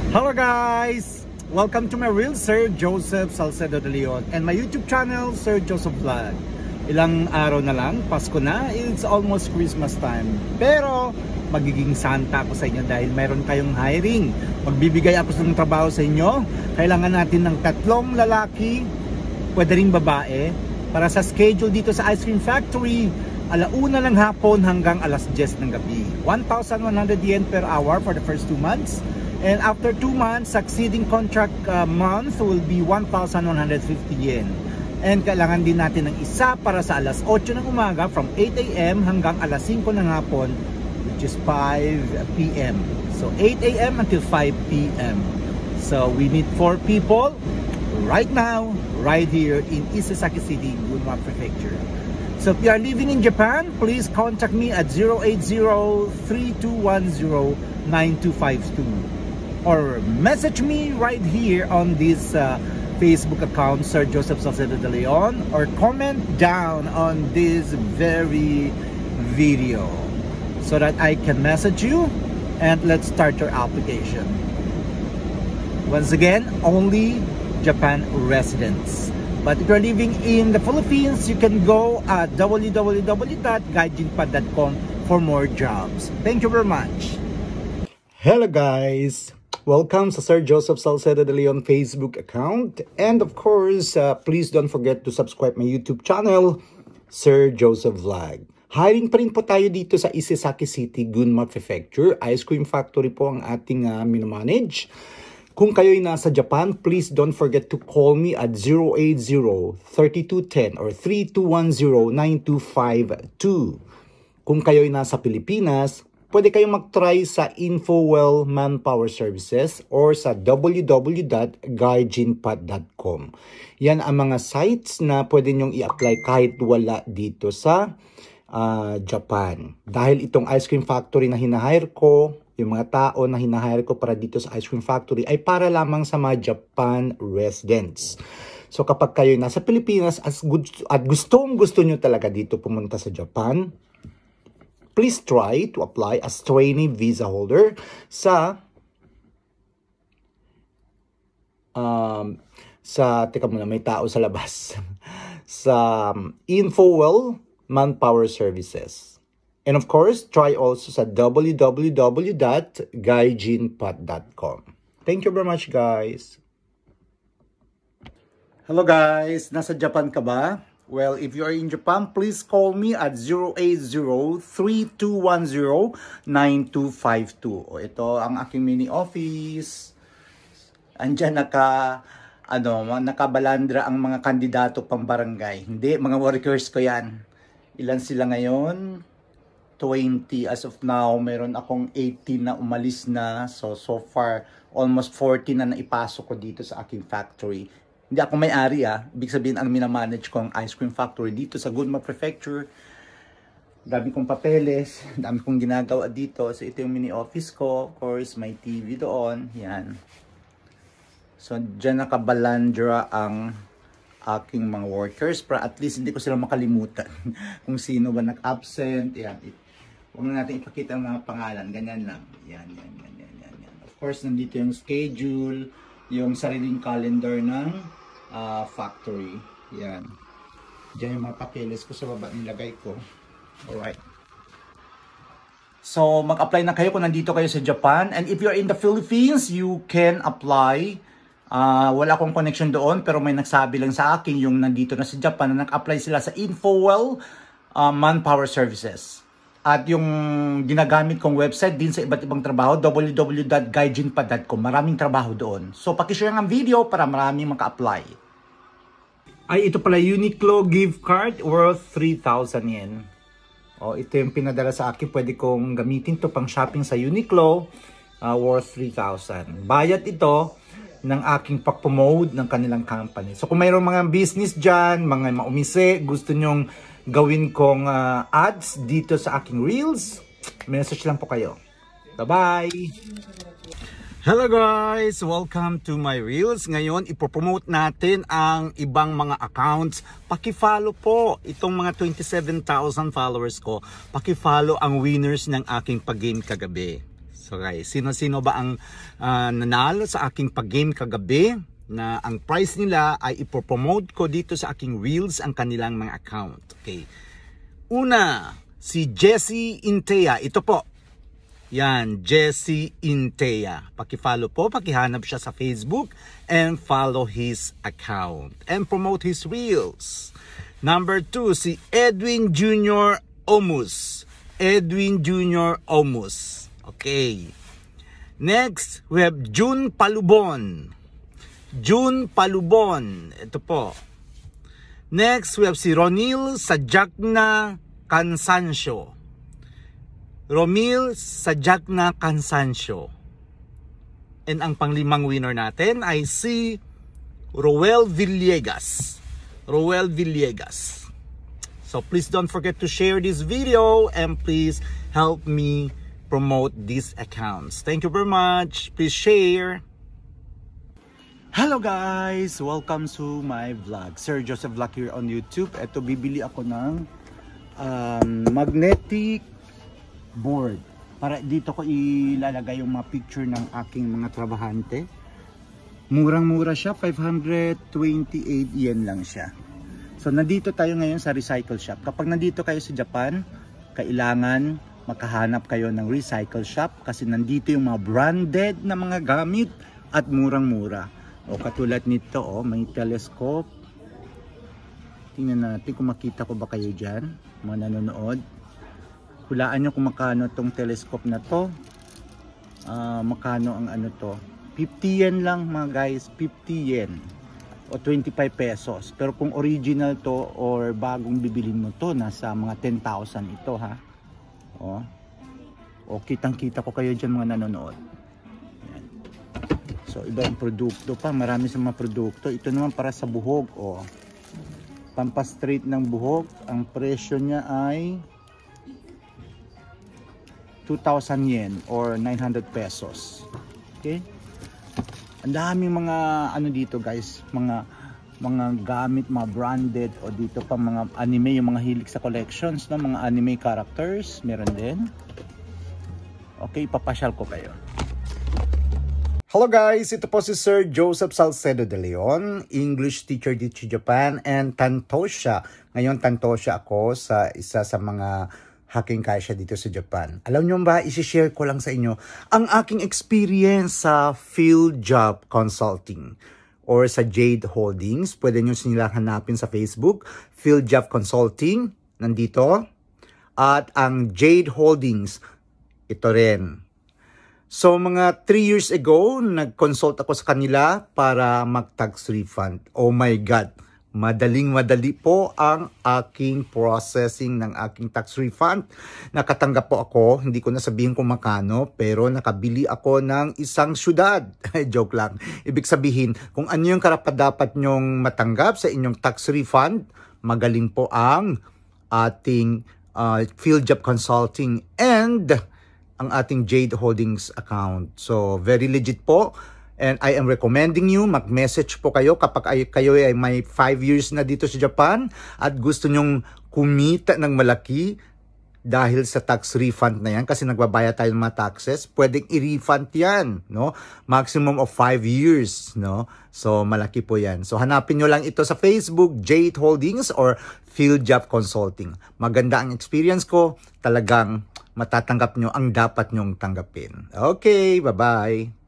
Hello guys! Welcome to my real Sir Joseph Salcedo de Leon and my YouTube channel, Sir Joseph Vlog. Ilang araw na lang, Pasko na, it's almost Christmas time. Pero magiging Santa ako sa inyo dahil mayroon kayong hiring. Magbibigay ako ng trabaho sa inyo. Kailangan natin ng 3 lalaki, pwede rin babae, para sa schedule dito sa Ice Cream Factory. 1:00 ng hapon hanggang 10:00 ng gabi. 1,100 yen per hour for the first 2 months. And after 2 months, succeeding contract month will be 1,150 yen. And kailangan din natin ng isa para sa 8:00 ng umaga from 8 AM hanggang 5:00 ng hapon, which is 5 PM. So 8 AM until 5 PM. So we need 4 people right now, right here in Isesaki City, Gunma Prefecture. So if you are living in Japan, please contact me at 080-3210-9252 or message me right here on this Facebook account, Sir Joseph Salcedo de Leon, or comment down on this very video so that I can message you and let's start your application. Once again, only Japan residents. But if you're living in the Philippines, you can go at www.gaijinpad.com for more jobs. Thank you very much. Hello guys! Welcome sa Sir Joseph Salcedo de Leon Facebook account. And of course, please don't forget to subscribe my YouTube channel, Sir Joseph Vlog. Hiring pa rin po tayo dito sa Isesaki City, Gunma Prefecture. Ice Cream Factory po ang ating minamanage. Kung kayo'y nasa Japan, please don't forget to call me at 080-3210 or 3210-9252. Kung kayo'y nasa Pilipinas, pwede kayong mag-try sa Infowell Manpower Services or sa www.gaijinpad.com. Yan ang mga sites na pwede nyong i-apply kahit wala dito sa Japan. Dahil itong ice cream factory na hinahire ko, yung mga tao na hinahire ko para dito sa ice cream factory ay para lamang sa mga Japan residents. So kapag kayo nasa Pilipinas at gusto nyo talaga dito pumunta sa Japan, please try to apply as trainee visa holder sa teka muna, may tao sa labas sa Infowell Manpower Services. And of course, try also sa www.gaijinpad.com. Thank you very much, guys. Hello guys, nasa Japan ka ba? Well, if you are in Japan, please call me at 080-3210-9252. Ito ang aking mini office. Andiyan nakabalandra ang mga kandidato pang barangay. Hindi, mga workers ko yan. Ilan sila ngayon? 20 as of now. Meron akong 18 na umalis na. So far, almost 40 na naipasok ko dito sa aking factory. Hindi ako may-ari Ibig sabihin, ang minamanage ko ang ice cream factory dito sa Gunma Prefecture. Dami kong papeles, dami kong ginagawa dito. So ito yung mini office ko. Of course, may TV doon. Yan. So dyan nakabalandra ang aking mga workers para at least hindi ko sila makalimutan kung sino ba nag-absent. Yan. Huwag na natin ipakita ang mga pangalan. Ganyan lang. Yan. Of course, nandito yung schedule, yung sariling calendar ng factory. Yan. Diyan yung mga papeles ko sa baba nilagay ko. Alright. So, mag-apply na kayo kung nandito kayo sa Japan. And if you're in the Philippines, you can apply. Wala akong connection doon, pero may nagsabi lang sa akin yung nandito na sa Japan na nag-apply sila sa Infowell Manpower Services. At yung ginagamit kong website din sa iba't ibang trabaho, www.gaijinpad.com. Maraming trabaho doon. So, pakishare ang video para maraming maka-apply. Ay, ito pala, Uniqlo gift card worth 3,000 yen. Ito yung pinadala sa akin. Pwede kong gamitin to pang shopping sa Uniqlo worth 3,000. Bayad ito ng aking pag-promote ng kanilang company. So, kung mayroong mga business dyan, mga maumise, gusto nyong gawin kong ads dito sa aking reels, message lang po kayo. Bye-bye! Hello guys! Welcome to my reels. Ngayon, ipopromote natin ang ibang mga accounts. Paki-follow po itong mga 27,000 followers ko. Paki-follow ang winners ng aking pag-game kagabi. So guys, sino-sino ba ang nanalo sa aking pag-game kagabi na ang price nila ay ipopromote ko dito sa aking Reels ang kanilang mga account. Okay. Una, si Jessie Intea. Ito po. Yan, Jessie Intea. Paki-follow po, pakihanap siya sa Facebook and follow his account and promote his Reels. Number 2, si Edwin Jr. Omus. Edwin Jr. Omus. Okay. Next, we have June Palubon. June Palubon. Ito po. Next, we have si Ronil Sajakna Cansancio. Romil Sajakna Cansancio. And ang panglimang winner natin ay si Roel Villegas. Roel Villegas. So please don't forget to share this video and please help me promote these accounts. Thank you very much. Please share. Hello guys! Welcome to my vlog. Sir Joseph Vlog here on YouTube. Ito, bibili ako ng magnetic board. Para dito ko ilalagay yung mga picture ng aking mga trabahante. Murang-mura siya. 528 yen lang siya. So nandito tayo ngayon sa recycle shop. Kapag nandito kayo sa Japan, kailangan makahanap kayo ng recycle shop kasi nandito yung mga branded na mga gamit at murang-mura. O katulad nito, may telescope. Tingnan natin kung makita ko ba kayo dyan, mga nanonood. Hulaan nyo kung makano tong telescope na to. Makano ang ano to. 50 yen lang mga guys, 50 yen. O 25 pesos. Pero kung original to or bagong bibilin mo to, nasa mga 10,000 ito ha. O kitang-kita ko kayo dyan mga nanonood. Ayan. So iba yung produkto pa, marami sa mga produkto. Ito naman para sa buhok. Pampastraight ng buhok. Ang presyo niya ay 2,000 yen or 900 pesos. Okay? Ang daming mga ano dito guys, mga gamit, mga branded, o dito pa mga anime, yung mga hilig sa collections, no? Mga anime characters, meron din. Okay, ipapasyal ko kayo. Hello guys, ito po si Sir Joseph Salcedo de Leon, English teacher dito sa Japan, and Tantosha. Ngayon Tantosha ako sa isa sa mga hacking kasya dito sa Japan. Alam nyo ba, isi-share ko lang sa inyo ang aking experience sa field job consulting or sa Jade Holdings. Pwede nyo silang hanapin sa Facebook. Field Job Consulting, nandito. At ang Jade Holdings, ito rin. So mga 3 years ago, nag-consult ako sa kanila para mag-tax refund. Oh my God! Madaling-madali po ang aking processing ng aking tax refund. Nakatanggap po ako, hindi ko na sabihin kung makano, pero nakabili ako ng isang syudad. Joke lang. Ibig sabihin, kung ano yung karapat-dapat nyong matanggap sa inyong tax refund, magaling po ang ating field job consulting and ang ating Jade Holdings account. So, very legit po. And I am recommending you, mag-message po kayo kapag kayo ay may 5 years na dito sa Japan at gusto nyong kumita ng malaki dahil sa tax refund na yan kasi nagbabayad tayo ng mga taxes, pwedeng i-refund yan, no? Maximum of 5 years, no? So, malaki po yan. So, hanapin nyo lang ito sa Facebook, Jade Holdings or Field Job Consulting. Maganda ang experience ko, talagang matatanggap nyo ang dapat nyong tanggapin. Okay, bye-bye!